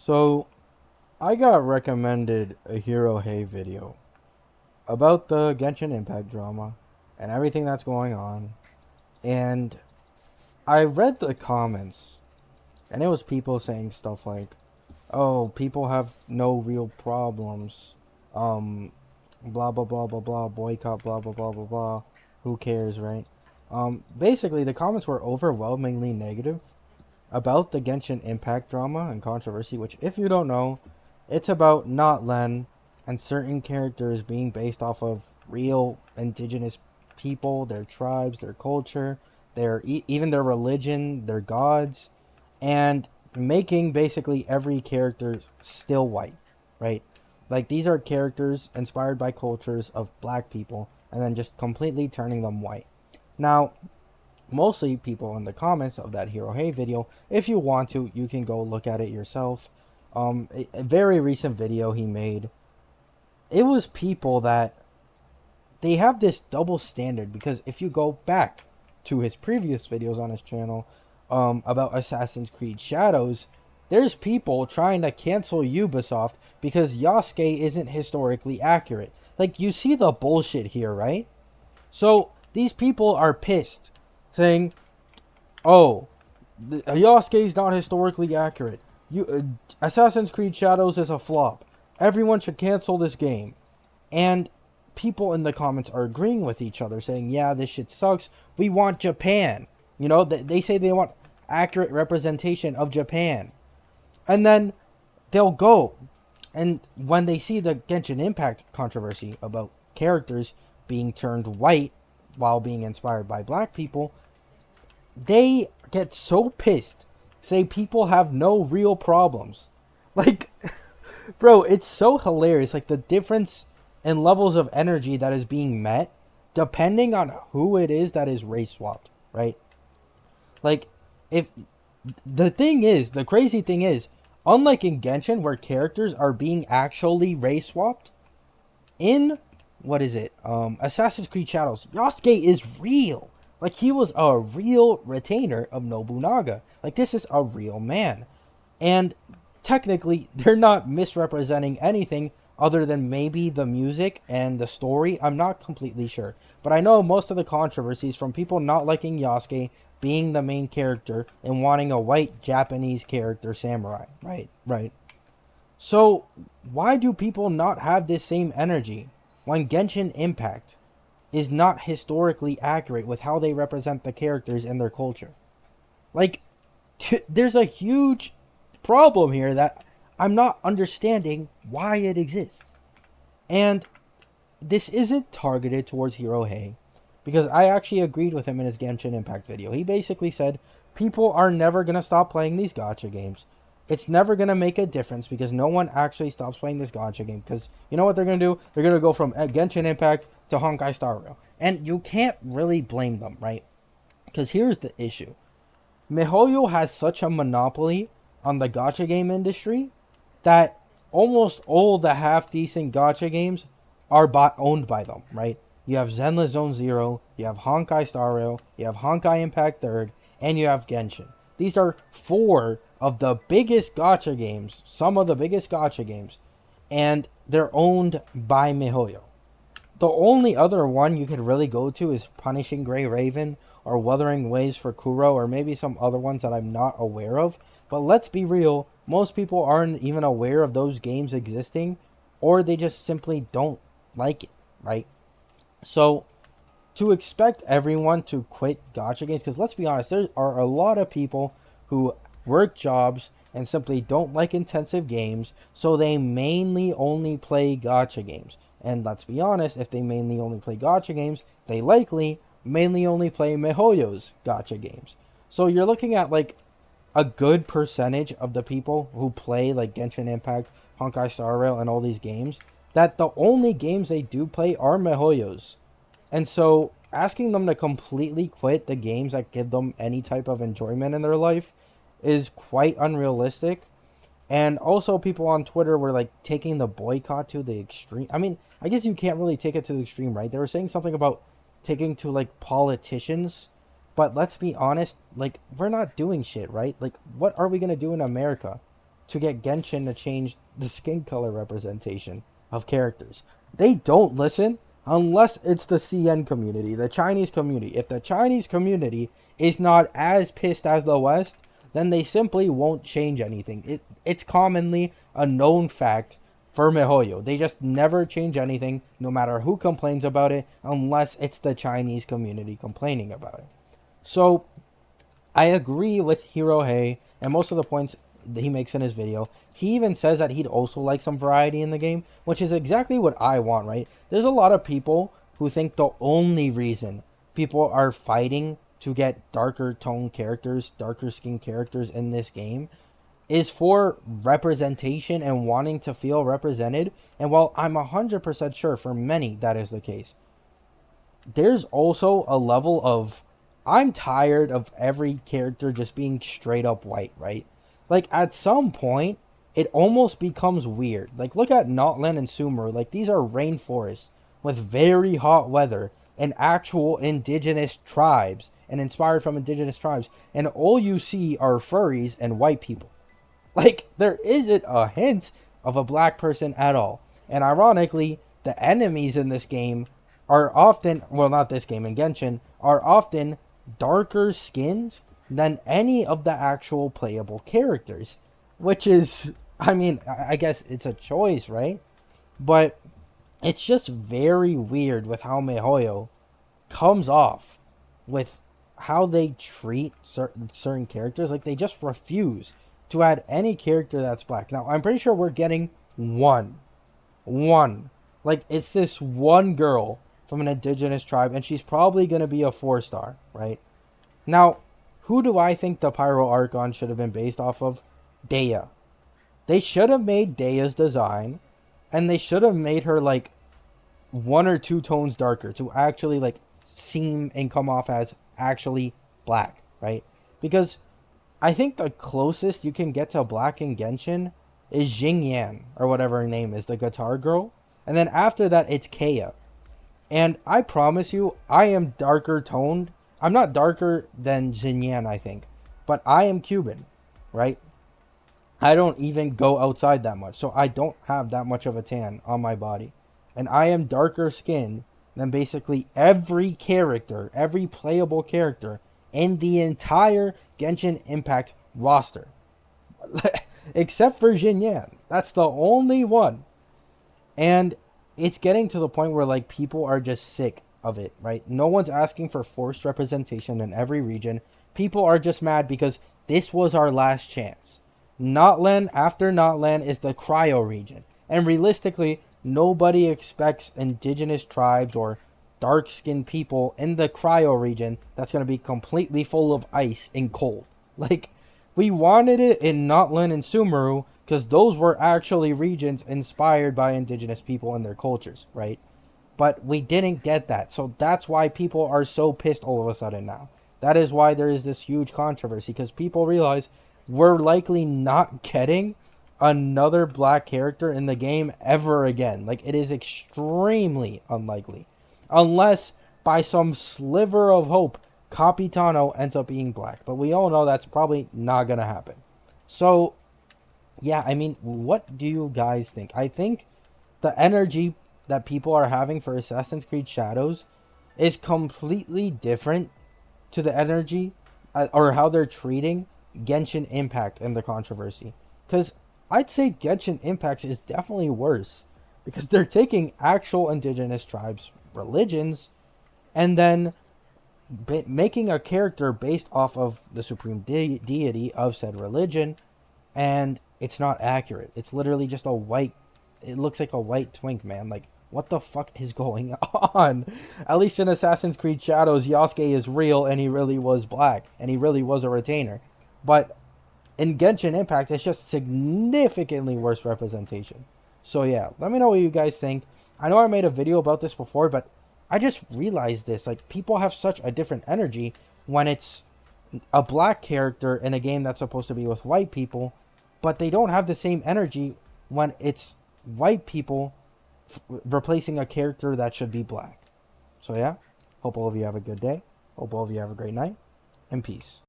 So, I got recommended a Hero Hey video about the Genshin Impact drama and everything that's going on. And I read the comments, and it was people saying stuff like, oh, people have no real problems. Um, blah, blah, blah, blah, blah, boycott, blah, blah, blah, blah, blah. Who cares, right? Basically, the comments were overwhelmingly negative about the Genshin Impact drama and controversy, which, if you don't know, it's about not Len and certain characters being based off of real indigenous people, their tribes, their culture, even their religion, their gods, and making basically every character still white, right? Like these are characters inspired by cultures of black people and then just completely turning them white. Now, mostly people in the comments of that Hero Hey video. If you want to, you can go look at it yourself. A very recent video he made. It was people that they have this double standard because if you go back to his previous videos on his channel about Assassin's Creed Shadows, there's people trying to cancel Ubisoft because Yasuke isn't historically accurate. Like, you see the bullshit here, right? So, these people are pissed, saying, oh, Yasuke is not historically accurate. Assassin's Creed Shadows is a flop. Everyone should cancel this game. And people in the comments are agreeing with each other, saying, yeah, this shit sucks. We want Japan. You know, they say they want accurate representation of Japan. And then they'll go. And when they see the Genshin Impact controversy about characters being turned white while being inspired by black people, they get so pissed, say people have no real problems. Like, bro, it's so hilarious. Like, the difference in levels of energy that is being met depending on who it is that is race swapped, right? Like, if the crazy thing is, unlike in Genshin where characters are being actually race swapped, in what is it? Assassin's Creed Shadows, Yasuke is real. Like, he was a real retainer of Nobunaga. Like, this is a real man. And technically, they're not misrepresenting anything other than maybe the music and the story. I'm not completely sure. But I know most of the controversies from people not liking Yasuke being the main character and wanting a white Japanese character samurai. Right. So, why do people not have this same energy when Genshin Impact is not historically accurate with how they represent the characters and their culture? Like, there's a huge problem here that I'm not understanding why it exists. And this isn't targeted towards Hero Hey, because I actually agreed with him in his Genshin Impact video. He basically said, people are never going to stop playing these gacha games. It's never going to make a difference because no one actually stops playing this gacha game. Because you know what they're going to do? They're going to go from Genshin Impact to Honkai Star Rail. And you can't really blame them, right? Because here's the issue. Mihoyo has such a monopoly on the gacha game industry that almost all the half-decent gacha games are owned by them, right? You have Zenless Zone Zero, you have Honkai Star Rail, you have Honkai Impact Third, and you have Genshin. These are four of the biggest gacha games, some of the biggest gacha games, and they're owned by Mihoyo. The only other one you could really go to is Punishing Grey Raven or Wuthering Waves for Kuro or maybe some other ones that I'm not aware of. But let's be real, most people aren't even aware of those games existing or they just simply don't like it, right? So, to expect everyone to quit gacha games, because let's be honest, there are a lot of people who work jobs and simply don't like intensive games, so they mainly only play gacha games. And let's be honest, if they mainly only play gacha games, they likely mainly only play Mihoyo's gacha games. So you're looking at like a good percentage of the people who play like Genshin Impact, Honkai Star Rail, and all these games, that the only games they do play are Mihoyo's. And so asking them to completely quit the games that give them any type of enjoyment in their life is quite unrealistic. And also people on Twitter were like taking the boycott to the extreme. I mean, I guess you can't really take it to the extreme, right? They were saying something about taking to like politicians. But let's be honest, like, we're not doing shit, right? Like, what are we going to do in America? to get Genshin to change the skin color representation of characters. They don't listen unless it's the CN community, the Chinese community. If the Chinese community is not as pissed as the West, then they simply won't change anything. It's commonly a known fact for Mihoyo. They just never change anything, no matter who complains about it, unless it's the Chinese community complaining about it. So, I agree with Hirohei and most of the points that he makes in his video. He even says that he'd also like some variety in the game, which is exactly what I want, right? There's a lot of people who think the only reason people are fighting to get darker tone characters, darker skin characters in this game is for representation and wanting to feel represented. And while I'm 100% sure for many that is the case, there's also a level of I'm tired of every character just being straight up white, right? Like at some point, it almost becomes weird. Like look at Notland and Sumeru. Like these are rainforests with very hot weather and actual indigenous tribes and inspired from indigenous tribes. And all you see are furries and white people. Like there isn't a hint of a black person at all. And ironically, the enemies in this game are often, well, not this game, in Genshin, are often darker skinned than any of the actual playable characters. Which is, I mean, I guess it's a choice, right? But it's just very weird with how Mihoyo comes off with how they treat certain characters. Like, they just refuse to add any character that's black. Now, I'm pretty sure we're getting one. Like, it's this one girl from an indigenous tribe, and she's probably going to be a 4-star, right? Now, who do I think the Pyro Archon should have been based off of? Daya. They should have made Daya's design, and they should have made her, like, 1 or 2 tones darker to actually, like, seem and come off as actually black, right? Because I think the closest you can get to black in Genshin is Xingyan, or whatever her name is, the guitar girl. And then after that, it's Kaya. And I promise you, I am darker toned. I'm not darker than Xingyan, I think. But I am Cuban, right? I don't even go outside that much. So I don't have that much of a tan on my body. And I am darker skinned than basically every character, every playable character in the entire Genshin Impact roster. Except for Xingyan. That's the only one. And it's getting to the point where, like, people are just sick of it, right? No one's asking for forced representation in every region. People are just mad because this was our last chance. Notland after Notland is the cryo region. And realistically, nobody expects indigenous tribes or dark-skinned people in the cryo region that's going to be completely full of ice and cold. Like, we wanted it in Notland and Sumeru because those were actually regions inspired by indigenous people and their cultures, right? But we didn't get that. So that's why people are so pissed all of a sudden now. That is why there is this huge controversy, because people realize we're likely not getting another black character in the game ever again. Like, it is extremely unlikely. Unless, by some sliver of hope, Capitano ends up being black. But we all know that's probably not going to happen. So, yeah, I mean, what do you guys think? I think the energy that people are having for Assassin's Creed Shadows is completely different to the energy or how they're treating Genshin Impact and the controversy. Because I'd say Genshin Impact is definitely worse. Because they're taking actual indigenous tribes' religions and then making a character based off of the supreme deity of said religion, and it's not accurate. It's literally just a white, it looks like a white twink, man. Like, what the fuck is going on? At least in Assassin's Creed Shadows, Yasuke is real and he really was black and he really was a retainer. But in Genshin Impact, it's just significantly worse representation. So yeah, let me know what you guys think. I know I made a video about this before, but I just realized this. Like, people have such a different energy when it's a black character in a game that's supposed to be with white people, but they don't have the same energy when it's white people replacing a character that should be black. So yeah, hope all of you have a good day. Hope all of you have a great night, and peace.